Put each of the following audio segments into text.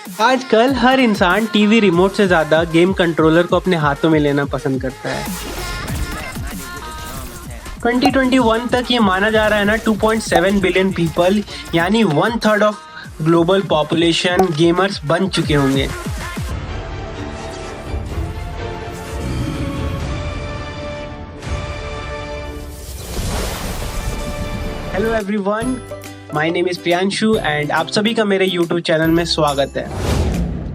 आजकल हर इंसान TV remote से ज़्यादा गेम कंट्रोलर को अपने हाथों में लेना पसंद करता है। 2021 तक ये माना जा रहा है ना 2.7 बिलियन पीपल यानी 1/3 ऑफ ग्लोबल पॉपुलेशन गेमर्स बन चुके होंगे। Hello everyone, my name is Priyanshu and आप सभी का मेरे यूट्यूब चैनल में स्वागत है।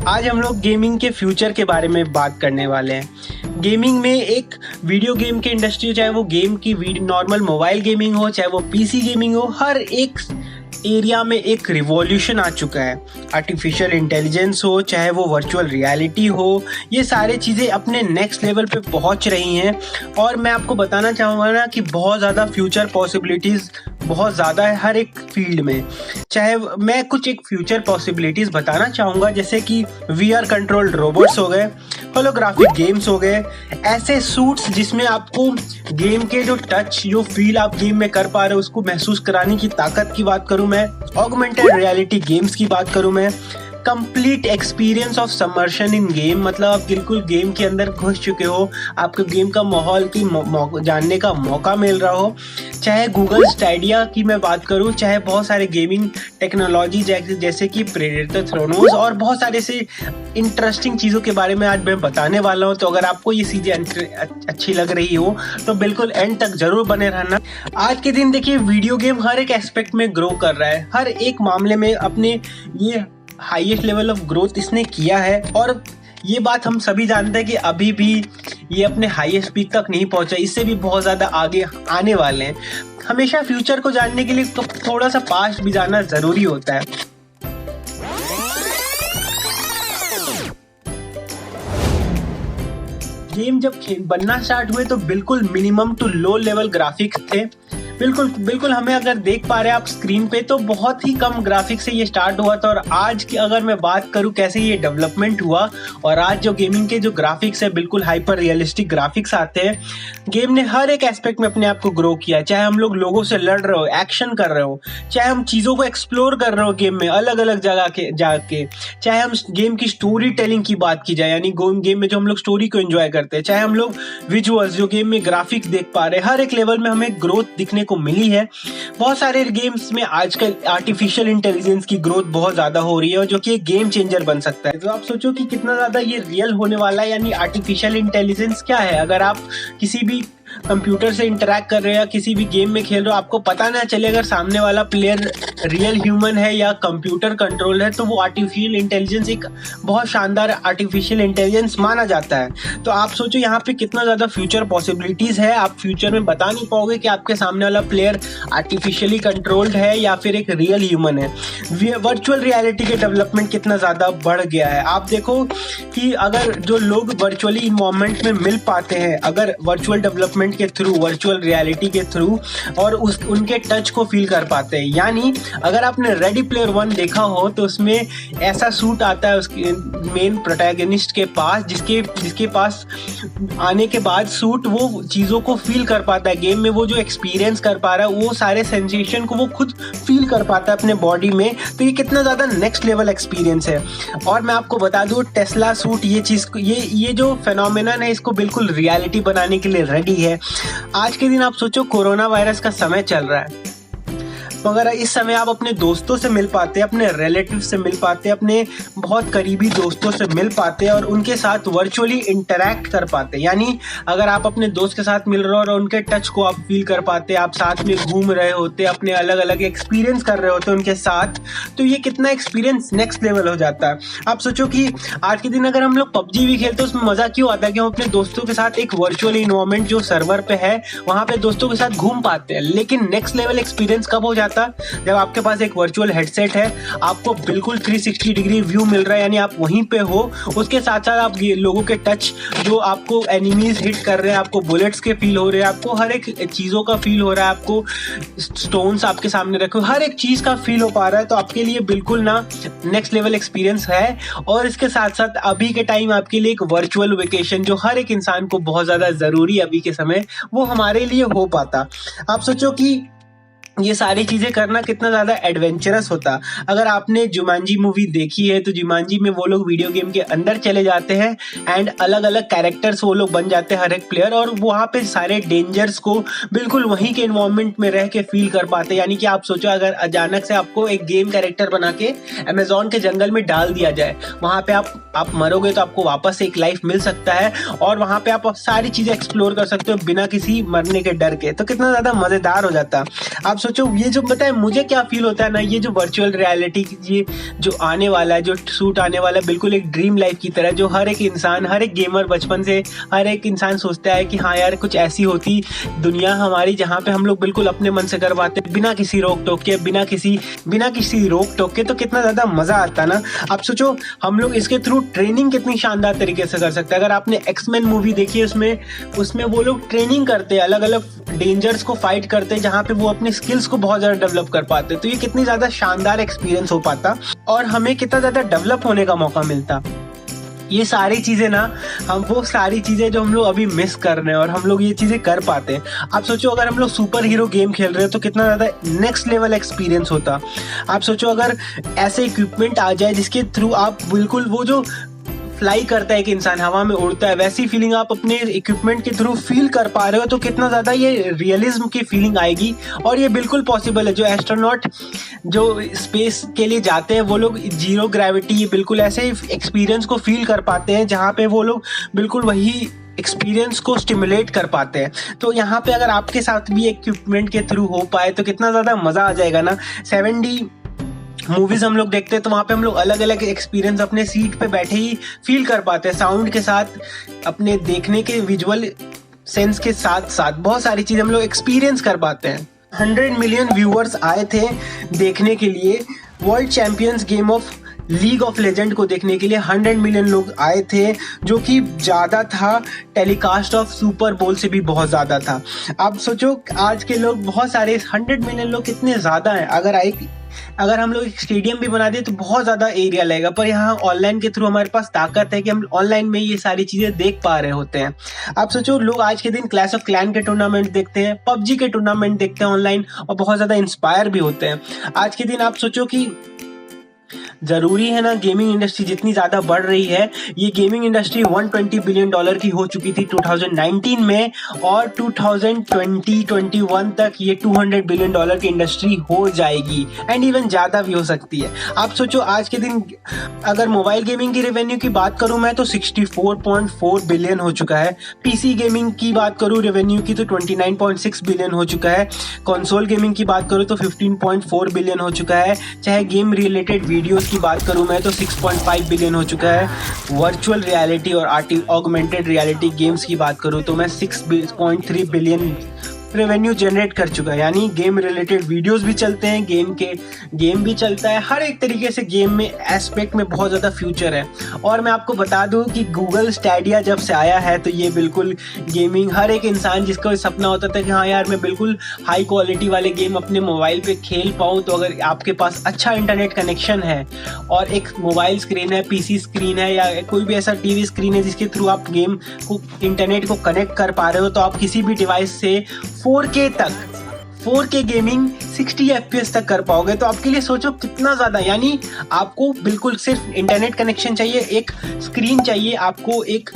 आज हम लोग गेमिंग के फ्यूचर के बारे में बात करने वाले हैं। गेमिंग में एक वीडियो गेम की इंडस्ट्री, चाहे वो गेम की नॉर्मल मोबाइल गेमिंग हो, चाहे वो पीसी गेमिंग हो, हर एक एरिया में एक रिवॉल्यूशन आ चुका है। आर्टिफिशियल इंटेलिजेंस हो, चाहे वो वर्चुअल रियलिटी हो, ये सारे चीज़ें अपने नेक्स्ट लेवल पे पहुंच रही हैं। और मैं आपको बताना चाहूँगा ना कि बहुत ज़्यादा फ्यूचर पॉसिबिलिटीज़ बहुत ज़्यादा है हर एक फील्ड में। चाहे मैं कुछ एक फ्यूचर पॉसिबिलिटीज़ बताना चाहूँगा, जैसे कि VR कंट्रोल्ड रोबोट्स हो गए, होलोग्राफिक गेम्स हो गए, ऐसे सूट्स जिसमें आपको गेम के जो टच, जो फील आप गेम में कर पा रहे हो उसको महसूस कराने की ताकत की बात करूं मैं, ऑगमेंटेड रियलिटी गेम्स की बात करूं मैं, complete experience of immersion in game, मतलब आप बिल्कुल गेम के अंदर घुस चुके हो, आपको गेम का माहौल की जानने का मौका मिल रहा हो। चाहे गूगल स्टेडिया की मैं बात करूं, चाहे बहुत सारे गेमिंग टेक्नोलॉजी जैसे कि प्रेडेटर थ्रोनोस और बहुत सारे से इंटरेस्टिंग चीज़ों के बारे में आज मैं बताने वाला हूं। तो अगर आपको ये चीज़ें अच्छी लग रही हो तो बिल्कुल एंड तक जरूर बने रहना। आज के दिन देखिए, वीडियो गेम हर एक एस्पेक्ट में ग्रो कर रहा है, हर एक मामले में अपने ये हाईएस्ट लेवल ऑफ ग्रोथ इसने किया है। और ये बात हम सभी जानते हैं कि अभी भी ये अपने हाईएस्ट पीक तक नहीं पहुंचा, इससे भी बहुत ज़्यादा आगे आने वाले हैं। हमेशा फ्यूचर को जानने के लिए तो थोड़ा सा पास्ट भी जाना ज़रूरी होता है। गेम जब बनना स्टार्ट हुए तो बिल्कुल minimum to low level graphics थे। बिल्कुल हमें अगर देख पा रहे हैं आप स्क्रीन पे तो बहुत ही कम ग्राफिक्स से ये स्टार्ट हुआ था। और आज की अगर मैं बात करूं कैसे ये डेवलपमेंट हुआ, और आज जो गेमिंग के जो ग्राफिक्स है बिल्कुल हाइपर रियलिस्टिक ग्राफिक्स आते हैं। गेम ने हर एक एस्पेक्ट में अपने आप को ग्रो किया, चाहे हम लोग लोगों से लड़ रहे हो, एक्शन कर रहे हो, चाहे हम चीज़ों को एक्सप्लोर कर रहे हो गेम में अलग अलग जगह के जाके, चाहे हम गेम की स्टोरी टेलिंग की बात की जाए, यानी गेम में जो हम लोग स्टोरी को एंजॉय करते हैं, चाहे हम लोग विजुअल्स जो गेम में ग्राफिक्स देख पा रहे हैं, हर एक लेवल में हमें ग्रोथ दिखने को मिली है। बहुत सारे गेम्स में आजकल आर्टिफिशियल इंटेलिजेंस की ग्रोथ बहुत ज्यादा हो रही है, जो कि एक गेम चेंजर बन सकता है। तो आप सोचो कि कितना ज्यादा ये रियल होने वाला है। यानी आर्टिफिशियल इंटेलिजेंस क्या है, अगर आप किसी भी कंप्यूटर से इंटरैक्ट कर रहे हो या किसी भी गेम में खेल रहे हो, आपको पता ना चले अगर सामने वाला प्लेयर रियल ह्यूमन है या कंप्यूटर कंट्रोल है, तो वो आर्टिफिशियल इंटेलिजेंस एक बहुत शानदार आर्टिफिशियल इंटेलिजेंस माना जाता है। तो आप सोचो यहाँ पे कितना ज़्यादा फ्यूचर पॉसिबिलिटीज़ है। आप फ्यूचर में बता नहीं पाओगे कि आपके सामने वाला प्लेयर आर्टिफिशियली कंट्रोल्ड है या फिर एक रियल ह्यूमन है। वर्चुअल रियलिटी के डेवलपमेंट कितना ज़्यादा बढ़ गया है। आप देखो कि अगर जो लोग वर्चुअली इन्वायरमेंट में मिल पाते हैं, अगर वर्चुअल डेवलपमेंट के थ्रू, वर्चुअल रियलिटी के थ्रू, और उनके टच को फील कर पाते हैं। यानी अगर आपने रेडी प्लेयर 1 देखा हो तो उसमें ऐसा सूट आता है उसके मेन प्रोटैगनिस्ट के पास, जिसके पास आने के बाद सूट वो चीज़ों को फील कर पाता है। गेम में वो जो एक्सपीरियंस कर पा रहा है, वो सारे सेंसेशन को वो खुद फील कर पाता है अपने बॉडी में। तो ये कितना ज़्यादा नेक्स्ट लेवल एक्सपीरियंस है। और मैं आपको बता दूँ, टेस्ला सूट ये जो फेनोमेनन है, इसको बिल्कुल रियलिटी बनाने के लिए रेडी है। आज के दिन आप सोचो, कोरोना वायरस का समय चल रहा है, तो अगर इस समय आप अपने दोस्तों से मिल पाते, अपने रिलेटिव से मिल पाते, अपने बहुत करीबी दोस्तों से मिल पाते और उनके साथ वर्चुअली इंटरैक्ट कर पाते, यानी अगर आप अपने दोस्त के साथ मिल रहे हो और उनके टच को आप फील कर पाते, आप साथ में घूम रहे होते, अपने अलग अलग एक्सपीरियंस कर रहे होते उनके साथ, तो ये कितना एक्सपीरियंस नेक्स्ट लेवल हो जाता है। आप सोचो कि आज के दिन अगर हम लोग PUBG भी खेलते हैं, उसमें मज़ा क्यों आता है कि हम अपने दोस्तों के साथ एक वर्चुअल इन्वायरमेंट जो सर्वर पे है वहाँ पे दोस्तों के साथ घूम पाते हैं। लेकिन नेक्स्ट लेवल एक्सपीरियंस कब हो जाता है, जब आपके पास एक वर्चुअल हेडसेट है, आपको बिल्कुल 360 डिग्री व्यू मिल रहा है, यानी आप वहीं पे हो, उसके साथ साथ आप लोगों के टच, जो आपको एनिमीज हिट कर रहे हैं, आपको बुलेट्स के फील हो रहे हैं, आपको हर एक चीज़ों का फील हो रहा है, आपको स्टोन्स आपके सामने रखे, हर एक चीज़ का फील हो पा रहा है। तो आपके लिए बिल्कुल ना नेक्स्ट लेवल एक्सपीरियंस है। और इसके साथ साथ अभी के टाइम आपके लिए एक वर्चुअल वेकेशन, जो हर एक इंसान को बहुत ज़्यादा ज़रूरी अभी के समय, वो हमारे लिए हो पाता। आप सोचो कि ये सारी चीजें करना कितना ज्यादा एडवेंचरस होता। अगर आपने जुमांजी मूवी देखी है तो जुमांजी में वो लोग वीडियो गेम के अंदर चले जाते हैं एंड अलग अलग कैरेक्टर्स वो लोग बन जाते हैं हर एक प्लेयर, और वहाँ पे सारे डेंजर्स को बिल्कुल वहीं के एनवायरनमेंट में रह के फील कर पाते हैं। यानी कि आप सोचो अगर अचानक से आपको एक गेम कैरेक्टर बना के अमेजोन के जंगल में डाल दिया जाए, वहाँ पे आप मरोगे तो आपको वापस एक लाइफ मिल सकता है और वहाँ पे आप सारी चीजें एक्सप्लोर कर सकते हो बिना किसी मरने के डर के। तो कितना ज्यादा मजेदार हो जाता। आप सोचो ये जो बताए मुझे क्या फील होता है ना, ये जो वर्चुअल रियलिटी ये जो आने वाला है, जो सूट आने वाला है, बिल्कुल एक ड्रीम लाइफ की तरह, जो हर एक इंसान, हर एक गेमर बचपन से हर एक इंसान सोचता है कि हाँ यार कुछ ऐसी होती दुनिया हमारी जहाँ पे हम लोग बिल्कुल अपने मन से कर पाते बिना किसी रोक टोक के, बिना किसी रोक टोक के। तो कितना ज्यादा मजा आता ना। आप सोचो हम लोग इसके थ्रू ट्रेनिंग कितनी शानदार तरीके से कर सकते हैं। अगर आपने एक्समैन मूवी देखी है उसमें वो लोग ट्रेनिंग करते हैं, अलग अलग डेंजर्स को फाइट करते हैं जहाँ पे वो अपने स्किल्स को बहुत ज्यादा डेवलप कर पाते। तो ये कितनी ज्यादा शानदार एक्सपीरियंस हो पाता और हमें कितना ज्यादा डेवलप होने का मौका मिलता। ये सारी चीजें ना, हम वो सारी चीजें जो हम लोग अभी मिस कर रहे हैं और हम लोग ये चीजें कर पाते हैं। आप सोचो अगर हम लोग सुपर हीरो गेम खेल रहे हैं तो कितना ज्यादा नेक्स्ट लेवल एक्सपीरियंस होता। आप सोचो अगर ऐसे इक्विपमेंट आ जाए जिसके थ्रू आप बिल्कुल वो जो फ्लाई करता है कि इंसान हवा में उड़ता है, वैसी फीलिंग आप अपने इक्विपमेंट के थ्रू फील कर पा रहे हो, तो कितना ज़्यादा ये रियलिज्म की फीलिंग आएगी। और ये बिल्कुल पॉसिबल है। जो एस्ट्रोनॉट जो स्पेस के लिए जाते हैं वो लोग जीरो ग्रेविटी बिल्कुल ऐसे एक्सपीरियंस को फील कर पाते हैं जहाँ पे वो लोग बिल्कुल वही एक्सपीरियंस को स्टिमुलेट कर पाते हैं। तो यहाँ पे अगर आपके साथ भी इक्विपमेंट के थ्रू हो पाए तो कितना ज़्यादा मज़ा आ जाएगा ना। 7D मूवीज हम लोग देखते हैं तो वहाँ पे हम लोग अलग अलग एक्सपीरियंस अपने सीट पे बैठे ही फील कर पाते हैं, साउंड के साथ, अपने देखने के विजुअल सेंस के साथ साथ बहुत सारी चीज़ हम लोग एक्सपीरियंस कर पाते हैं। 100 मिलियन व्यूअर्स आए थे देखने के लिए world champions game of league of legend को देखने के लिए 100 मिलियन लोग आए थे, जो कि ज़्यादा था टेलीकास्ट ऑफ सुपर बोल से भी बहुत ज़्यादा था। आप सोचो आज के लोग बहुत सारे 100 मिलियन लोग कितने ज़्यादा हैं। अगर हम लोग एक स्टेडियम भी बना दें तो बहुत ज़्यादा एरिया लगेगा, पर यहाँ ऑनलाइन के थ्रू हमारे पास ताकत है कि हम ऑनलाइन में ये सारी चीज़ें देख पा रहे होते हैं। आप सोचो लोग आज के दिन क्लैश ऑफ क्लैन के टूर्नामेंट देखते हैं, पबजी के टूर्नामेंट देखते हैं ऑनलाइन और बहुत ज़्यादा इंस्पायर भी होते हैं। आज के दिन आप सोचो कि जरूरी है ना, गेमिंग इंडस्ट्री जितनी ज्यादा बढ़ रही है, ये गेमिंग इंडस्ट्री $120 बिलियन की हो चुकी थी 2019 में, और 2020-21 तक ये $200 बिलियन की इंडस्ट्री हो जाएगी एंड इवन ज्यादा भी हो सकती है। आप सोचो आज के दिन अगर मोबाइल गेमिंग की रेवेन्यू की बात करूं मैं तो 64.4 बिलियन हो चुका है। पीसी गेमिंग की बात करूं रेवेन्यू की तो 29.6 बिलियन हो चुका है। कंसोल गेमिंग की बात करूं तो 15.4 बिलियन हो चुका है। चाहे गेम रिलेटेड वीडियोस की बात करूं मैं तो 6.5 बिलियन हो चुका है। वर्चुअल रियलिटी और ऑगमेंटेड रियलिटी गेम्स की बात करूं तो मैं 6.3 बिलियन रेवेन्यू जनरेट कर चुका है। यानी गेम रिलेटेड वीडियोस भी चलते हैं, गेम भी चलता है, हर एक तरीके से गेम में एस्पेक्ट में बहुत ज़्यादा फ्यूचर है। और मैं आपको बता दूं कि गूगल स्टैडिया जब से आया है तो ये बिल्कुल गेमिंग, हर एक इंसान जिसका सपना होता था कि हाँ यार मैं बिल्कुल हाई क्वालिटी वाले गेम अपने मोबाइल पे खेल पाऊँ, तो अगर आपके पास अच्छा इंटरनेट कनेक्शन है और एक मोबाइल स्क्रीन है, पीसी स्क्रीन है या कोई भी ऐसा टीवी स्क्रीन है जिसके थ्रू आप गेम को इंटरनेट को कनेक्ट कर पा रहे हो, तो आप किसी भी डिवाइस से 4K गेमिंग 60 FPS तक कर पाओगे। तो आपके लिए सोचो कितना ज़्यादा, यानी आपको बिल्कुल सिर्फ इंटरनेट कनेक्शन चाहिए, एक स्क्रीन चाहिए, आपको एक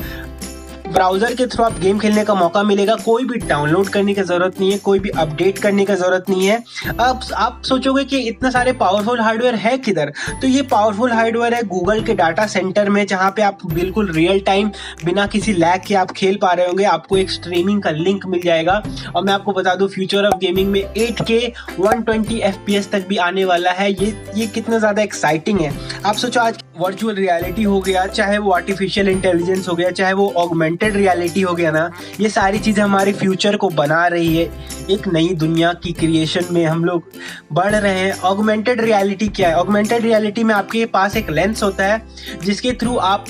ब्राउज़र के थ्रू आप गेम खेलने का मौका मिलेगा। कोई भी डाउनलोड करने की ज़रूरत नहीं है, कोई भी अपडेट करने की ज़रूरत नहीं है। अब आप सोचोगे कि इतना सारे पावरफुल हार्डवेयर है किधर, तो ये पावरफुल हार्डवेयर है गूगल के डाटा सेंटर में, जहाँ पे आप बिल्कुल रियल टाइम बिना किसी लैग के आप खेल पा रहे होंगे। आपको एक स्ट्रीमिंग का लिंक मिल जाएगा। और मैं आपको बता दूं फ्यूचर ऑफ गेमिंग में 8K 120 FPS तक भी आने वाला है। ये कितना ज़्यादा एक्साइटिंग है। आप सोचो आज वर्चुअल रियलिटी हो गया, चाहे वो आर्टिफिशियल इंटेलिजेंस हो गया, चाहे वो ऑगमेंटेड रियलिटी हो गया ना, ये सारी चीज़ें हमारे फ्यूचर को बना रही है। एक नई दुनिया की क्रिएशन में हम लोग बढ़ रहे हैं। ऑगमेंटेड रियलिटी क्या है? ऑगमेंटेड रियलिटी में आपके पास एक लेंस होता है जिसके थ्रू आप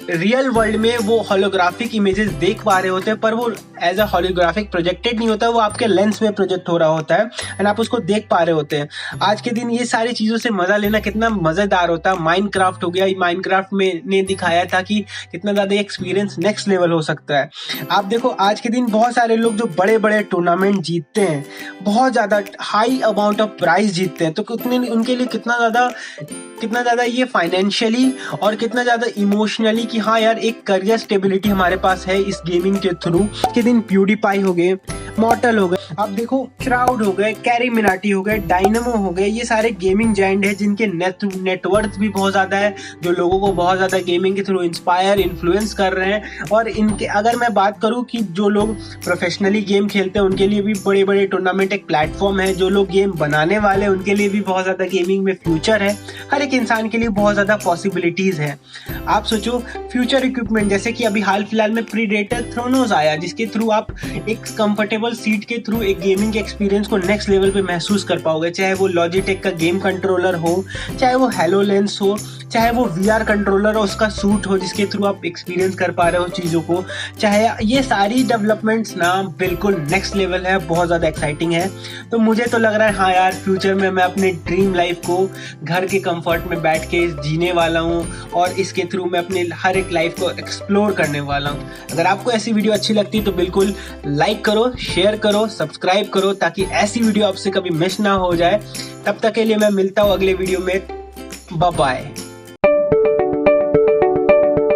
रियल वर्ल्ड में वो होलोग्राफिक इमेजेस देख पा रहे होते हैं, पर वो एज अ होलोग्राफिक प्रोजेक्टेड नहीं होता, वो आपके लेंस में प्रोजेक्ट हो रहा होता है एंड आप उसको देख पा रहे होते हैं। आज के दिन ये सारी चीज़ों से मज़ा लेना कितना मज़ेदार होता है। माइनक्राफ्ट हो गया, माइनक्राफ्ट में ने दिखाया था कि कितना ज़्यादा एक्सपीरियंस नेक्स्ट लेवल हो सकता है। आप देखो आज के दिन बहुत सारे लोग जो बड़े बड़े टूर्नामेंट जीतते हैं, बहुत ज़्यादा हाई अमाउंट ऑफ प्राइज जीतते हैं, तो कितने उनके लिए कितना ज़्यादा ये फाइनेंशियली और कितना ज़्यादा इमोशनली कि हाँ यार एक करियर स्टेबिलिटी हमारे पास है इस गेमिंग के थ्रू। के दिन प्यूडीपाई हो गए, मॉर्टल हो गए, आप देखो श्राउड हो गए, कैरी मिनाटी हो गए, डायनामो हो गए, ये सारे गेमिंग जायंट है जिनके नेटवर्थ भी बहुत ज़्यादा है, जो लोगों को बहुत ज़्यादा गेमिंग के थ्रू इंस्पायर इन्फ्लुएंस कर रहे हैं। और इनके अगर मैं बात करूँ कि जो लोग प्रोफेशनली गेम खेलते हैं उनके लिए भी बड़े बड़े टूर्नामेंट एक प्लेटफॉर्म है, जो लोग गेम बनाने वाले उनके लिए भी बहुत ज़्यादा गेमिंग में फ्यूचर है। हर एक इंसान के लिए बहुत ज़्यादा पॉसिबिलिटीज़ है। आप सोचो फ्यूचर इक्विपमेंट, जैसे कि अभी हाल फिलहाल में प्रीडेटर थ्रोनोस आया, जिसके थ्रू आप एक कंफर्टेबल सीट के थ्रू एक गेमिंग एक्सपीरियंस को नेक्स्ट लेवल पे महसूस कर पाओगे। चाहे वो लॉजिटेक का गेम कंट्रोलर हो, चाहे वो HoloLens हो, चाहे वो VR कंट्रोलर और उसका सूट हो जिसके थ्रू आप एक्सपीरियंस कर पा रहे हो चीज़ों को, चाहे ये सारी डेवलपमेंट्स ना बिल्कुल नेक्स्ट लेवल है, बहुत ज़्यादा एक्साइटिंग है। तो मुझे तो लग रहा है हाँ यार फ्यूचर में मैं अपने ड्रीम लाइफ को घर के कंफर्ट में बैठ के जीने वाला हूँ और इसके थ्रू मैं अपने हर एक लाइफ को एक्सप्लोर करने वाला हूँ। अगर आपको ऐसी वीडियो अच्छी लगती है तो बिल्कुल लाइक करो, शेयर करो, सब्सक्राइब करो ताकि ऐसी वीडियो आपसे कभी मिस ना हो जाए। तब तक के लिए मैं मिलता हूँ अगले वीडियो में। Bye bye.